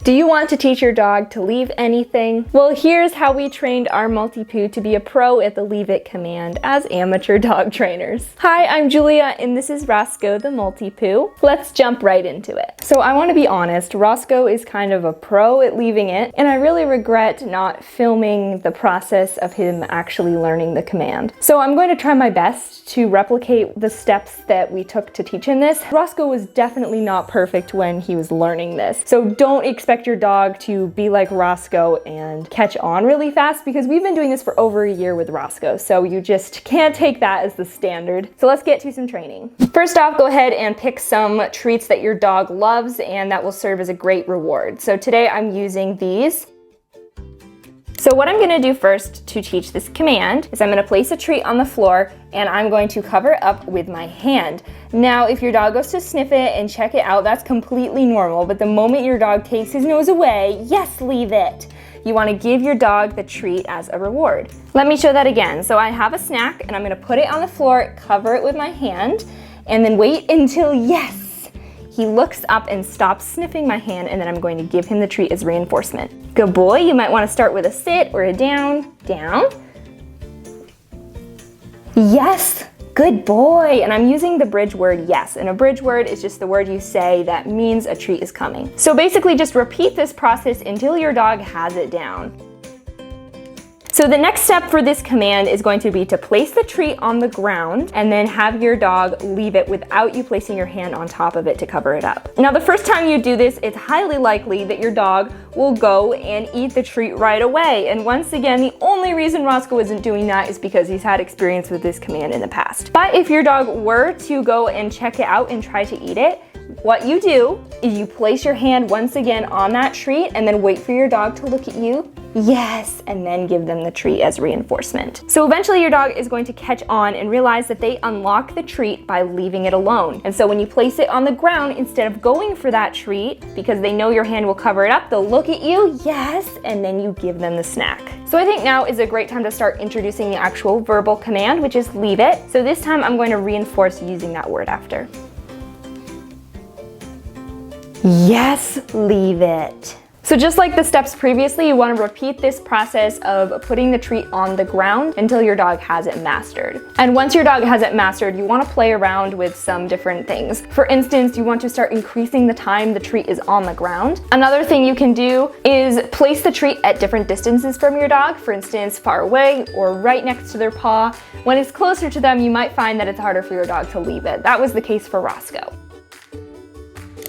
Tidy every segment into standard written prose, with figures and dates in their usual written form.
Do you want to teach your dog to leave anything? Well, here's how we trained our Maltipoo to be a pro at the leave it command as amateur dog trainers. Hi, I'm Julia and this is Rosco the Maltipoo. Let's jump right into it. So I want to be honest, Rosco is kind of a pro at leaving it, and I really regret not filming the process of him actually learning the command. So I'm going to try my best to replicate the steps that we took to teach him this. Rosco was definitely not perfect when he was learning this, so don't expect your dog to be like Rosco and catch on really fast, because we've been doing this for over a year with Rosco, so you just can't take that as the standard. So let's get to some training. First off, go ahead and pick some treats that your dog loves and that will serve as a great reward. So today I'm using these. So what I'm going to do first to teach this command is I'm going to place a treat on the floor and I'm going to cover it up with my hand. Now, if your dog goes to sniff it and check it out, that's completely normal, but the moment your dog takes his nose away, yes, leave it. You want to give your dog the treat as a reward. Let me show that again. So I have a snack and I'm going to put it on the floor, cover it with my hand, and then wait until, yes, he looks up and stops sniffing my hand, and then I'm going to give him the treat as reinforcement. Good boy. You might want to start with a sit or a down. Down. Yes. Good boy. And I'm using the bridge word yes. And a bridge word is just the word you say that means a treat is coming. So basically just repeat this process until your dog has it down. So the next step for this command is going to be to place the treat on the ground and then have your dog leave it without you placing your hand on top of it to cover it up. Now the first time you do this, it's highly likely that your dog will go and eat the treat right away. And once again, the only reason Rosco isn't doing that is because he's had experience with this command in the past. But if your dog were to go and check it out and try to eat it, what you do is you place your hand once again on that treat and then wait for your dog to look at you. Yes, and then give them the treat as reinforcement. So eventually your dog is going to catch on and realize that they unlock the treat by leaving it alone. And so when you place it on the ground, instead of going for that treat, because they know your hand will cover it up, they'll look at you, yes, and then you give them the snack. So I think now is a great time to start introducing the actual verbal command, which is leave it. So this time I'm going to reinforce using that word after. Yes, leave it. So just like the steps previously, you want to repeat this process of putting the treat on the ground until your dog has it mastered. And once your dog has it mastered, you want to play around with some different things. For instance, you want to start increasing the time the treat is on the ground. Another thing you can do is place the treat at different distances from your dog, for instance, far away or right next to their paw. When it's closer to them, you might find that it's harder for your dog to leave it. That was the case for Rosco.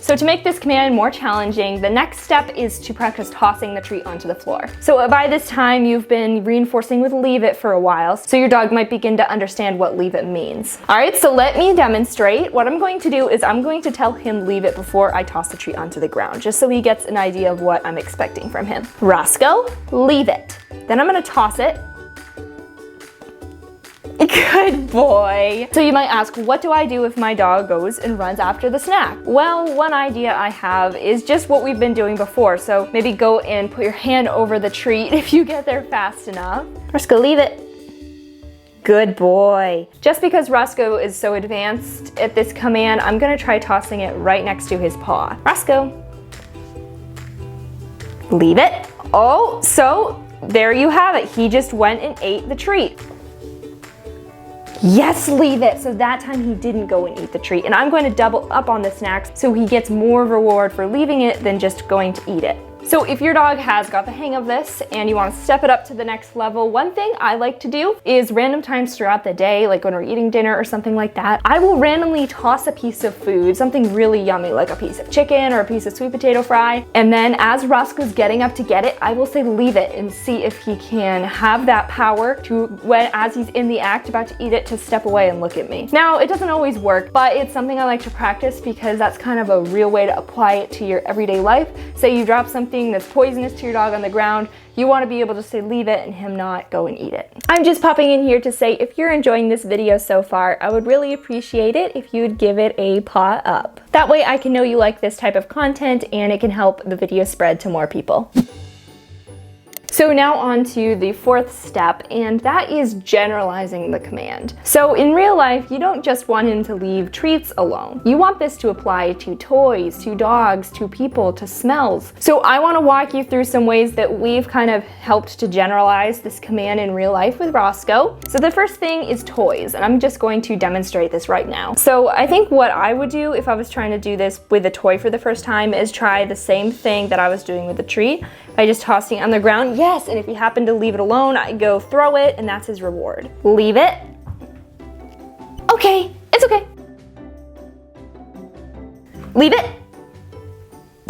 So to make this command more challenging, the next step is to practice tossing the treat onto the floor. So by this time, you've been reinforcing with leave it for a while, so your dog might begin to understand what leave it means. All right, so let me demonstrate. What I'm going to do is I'm going to tell him leave it before I toss the treat onto the ground, just so he gets an idea of what I'm expecting from him. Rosco, leave it. Then I'm gonna toss it. Good boy. So you might ask, what do I do if my dog goes and runs after the snack? Well, one idea I have is just what we've been doing before. So maybe go and put your hand over the treat if you get there fast enough. Rosco, leave it. Good boy. Just because Rosco is so advanced at this command, I'm gonna try tossing it right next to his paw. Rosco, leave it. Oh, so there you have it. He just went and ate the treat. Yes, leave it. So that time he didn't go and eat the treat. And I'm going to double up on the snacks so he gets more reward for leaving it than just going to eat it. So if your dog has got the hang of this and you want to step it up to the next level, one thing I like to do is random times throughout the day, like when we're eating dinner or something like that, I will randomly toss a piece of food, something really yummy, like a piece of chicken or a piece of sweet potato fry. And then as Roscoe's getting up to get it, I will say leave it and see if he can have that power to, when as he's in the act about to eat it, to step away and look at me. Now, it doesn't always work, but it's something I like to practice because that's kind of a real way to apply it to your everyday life. Say you drop something that's poisonous to your dog on the ground, you want to be able to say leave it and him not go and eat it. I'm just popping in here to say if you're enjoying this video so far, I would really appreciate it if you'd give it a paw up. That way I can know you like this type of content and it can help the video spread to more people. So now on to the fourth step, and that is generalizing the command. So in real life, you don't just want him to leave treats alone. You want this to apply to toys, to dogs, to people, to smells. So I want to walk you through some ways that we've kind of helped to generalize this command in real life with Rosco. So the first thing is toys, and I'm just going to demonstrate this right now. So I think what I would do if I was trying to do this with a toy for the first time is try the same thing that I was doing with the treat by just tossing it on the ground. Yes, and if you happen to leave it alone, I go throw it, and that's his reward. Leave it. Okay, it's okay. Leave it.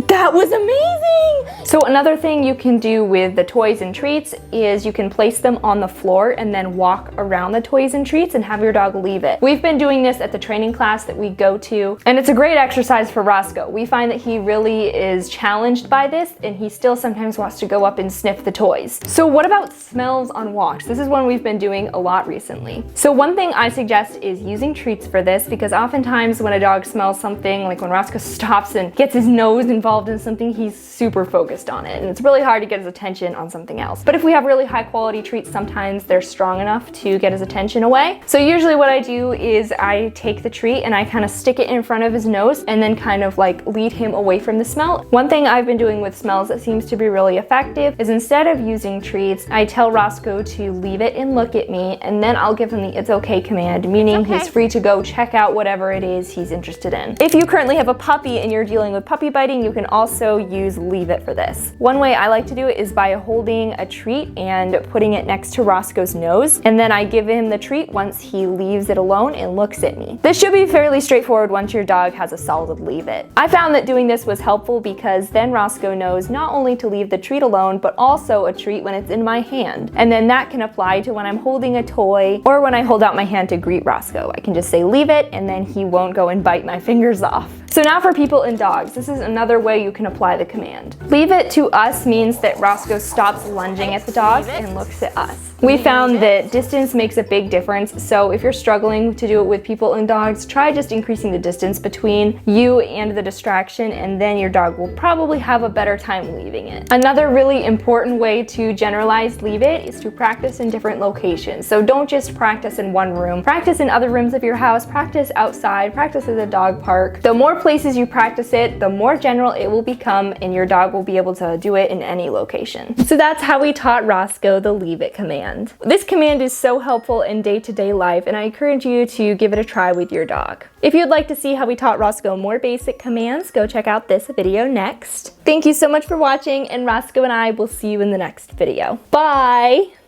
That was amazing! So another thing you can do with the toys and treats is you can place them on the floor and then walk around the toys and treats and have your dog leave it. We've been doing this at the training class that we go to, and it's a great exercise for Rosco. We find that he really is challenged by this, and he still sometimes wants to go up and sniff the toys. So what about smells on walks? This is one we've been doing a lot recently. So one thing I suggest is using treats for this, because oftentimes when a dog smells something, like when Rosco stops and gets his nose involved in something, he's super focused on it, and it's really hard to get his attention on something else. But if we have really high quality treats, sometimes they're strong enough to get his attention away. So usually what I do is I take the treat and I kind of stick it in front of his nose and then kind of like lead him away from the smell. One thing I've been doing with smells that seems to be really effective is instead of using treats, I tell Rosco to leave it and look at me, and then I'll give him the it's okay command, meaning he's free to go check out whatever it is he's interested in. If you currently have a puppy and you're dealing with puppy biting, you can also use leave it for this. One way I like to do it is by holding a treat and putting it next to Rosco's nose, and then I give him the treat once he leaves it alone and looks at me. This should be fairly straightforward once your dog has a solid leave it. I found that doing this was helpful because then Rosco knows not only to leave the treat alone, but also a treat when it's in my hand. And then that can apply to when I'm holding a toy or when I hold out my hand to greet Rosco. I can just say leave it, and then he won't go and bite my fingers off. So now for people and dogs, this is another way you can apply the command. Leave it to us means that Rosco stops lunging at the dog and looks at us. We found that distance makes a big difference, so if you're struggling to do it with people and dogs, try just increasing the distance between you and the distraction, and then your dog will probably have a better time leaving it. Another really important way to generalize leave it is to practice in different locations. So don't just practice in one room. Practice in other rooms of your house, practice outside, practice at a dog park. The more places you practice it, the more general it will become, and your dog will be able to do it in any location. So that's how we taught Rosco the leave it command. This command is so helpful in day-to-day life, and I encourage you to give it a try with your dog. If you'd like to see how we taught Rosco more basic commands, go check out this video next. Thank you so much for watching, and Rosco and I will see you in the next video. Bye!